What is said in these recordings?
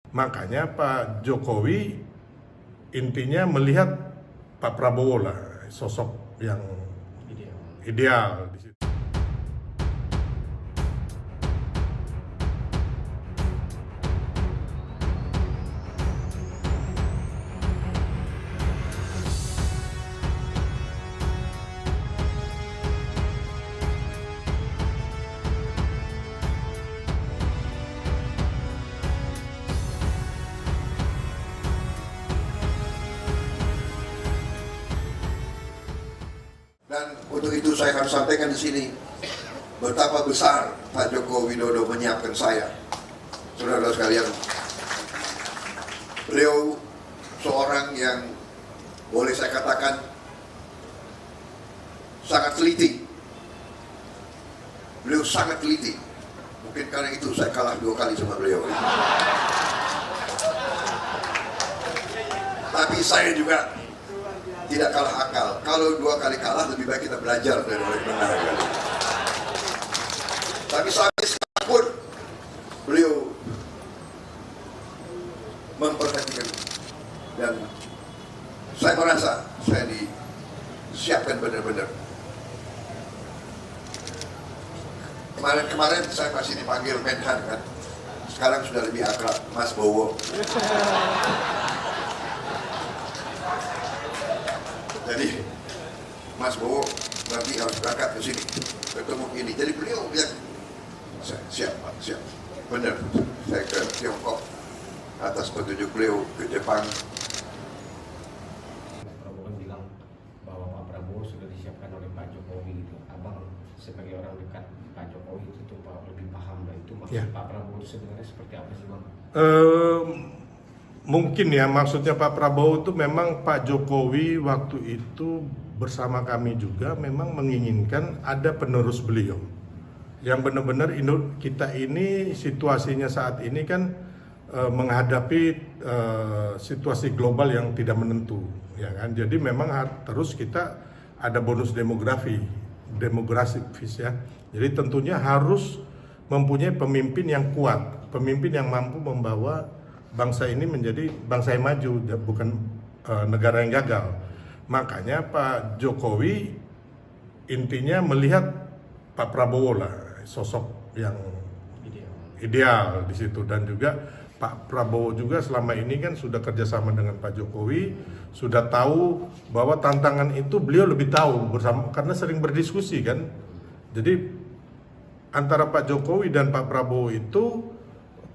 Makanya Pak Jokowi intinya melihat Pak Prabowo lah sosok yang ideal di situ. Dan untuk itu saya akan sampaikan di sini betapa besar Pak Joko Widodo menyiapkan saya. Saudara-saudara sekalian, beliau seorang yang boleh saya katakan sangat teliti. Beliau sangat teliti. Mungkin karena itu saya kalah 2 kali sama beliau. Tapi saya juga tidak kalah akal. Kalau 2 kali kalah, lebih baik kita belajar dari orang benar. Tapi sampai sekalipun beliau memperhatikan, dan saya merasa saya disiapkan benar-benar. Kemarin saya masih dipanggil Menhan kan. Sekarang sudah lebih akrab, Mas Bowo. Jadi Mas Bowo nanti harus berangkat ke sini ketemu ini. Jadi beliau bilang, siap Pak, siap. Benar, saya ke Tiongkok atas petunjuk beliau ke Jepang. Mas Prabowo kan bilang bahwa Pak Prabowo sudah disiapkan oleh Pak Jokowi gitu. Abang sebagai orang dekat Pak Jokowi itu Pak lebih paham lah itu maksud Ya. Pak Prabowo sebenarnya seperti apa sih Bang? Mungkin ya maksudnya Pak Prabowo itu memang Pak Jokowi waktu itu bersama kami juga memang menginginkan ada penerus beliau yang benar-benar kita ini situasinya saat ini kan menghadapi situasi global yang tidak menentu, ya kan. Jadi memang terus kita ada bonus demografis ya. Jadi tentunya harus mempunyai pemimpin yang kuat, pemimpin yang mampu membawa bangsa ini menjadi bangsa yang maju, bukan negara yang gagal. Makanya Pak Jokowi intinya melihat Pak Prabowo lah sosok yang ideal di situ, dan juga Pak Prabowo juga selama ini kan sudah kerjasama dengan Pak Jokowi, sudah tahu bahwa tantangan itu beliau lebih tahu bersama karena sering berdiskusi kan. Jadi antara Pak Jokowi dan Pak Prabowo itu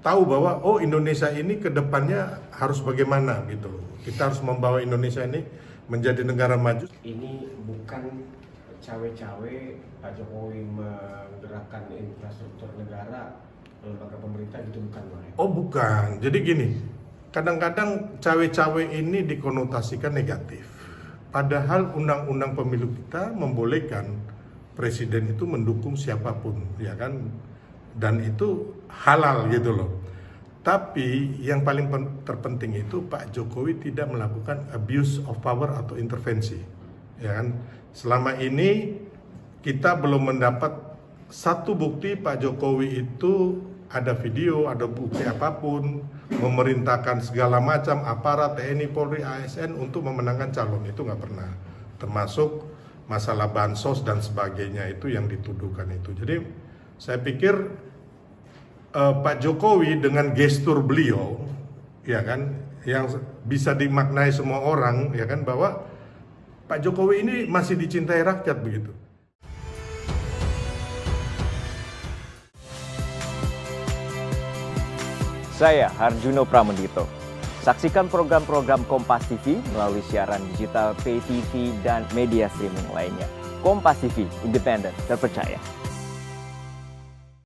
tahu bahwa oh Indonesia ini ke depannya harus bagaimana gitu loh. Kita harus membawa Indonesia ini menjadi negara maju. Ini bukan cawe-cawe Pak Jokowi menggerakkan infrastruktur negara, lembaga pemerintah gitu, bukan Bang? Oh bukan, jadi gini, kadang-kadang cawe-cawe ini dikonotasikan negatif. Padahal undang-undang pemilu kita membolehkan presiden itu mendukung siapapun, ya kan? Dan itu halal gitu loh. Tapi yang paling terpenting itu Pak Jokowi tidak melakukan abuse of power atau intervensi, ya kan? Selama ini kita belum mendapat satu bukti Pak Jokowi itu ada video, ada bukti apapun memerintahkan segala macam aparat TNI, Polri, ASN untuk memenangkan calon, itu nggak pernah. Termasuk masalah bansos dan sebagainya itu yang dituduhkan itu. Jadi saya pikir Pak Jokowi dengan gestur beliau, ya kan, yang bisa dimaknai semua orang, ya kan, bahwa Pak Jokowi ini masih dicintai rakyat begitu. Saya Harjuno Pramendito. Saksikan program-program Kompas TV melalui siaran digital, pay TV, dan media streaming lainnya. Kompas TV, independen, terpercaya.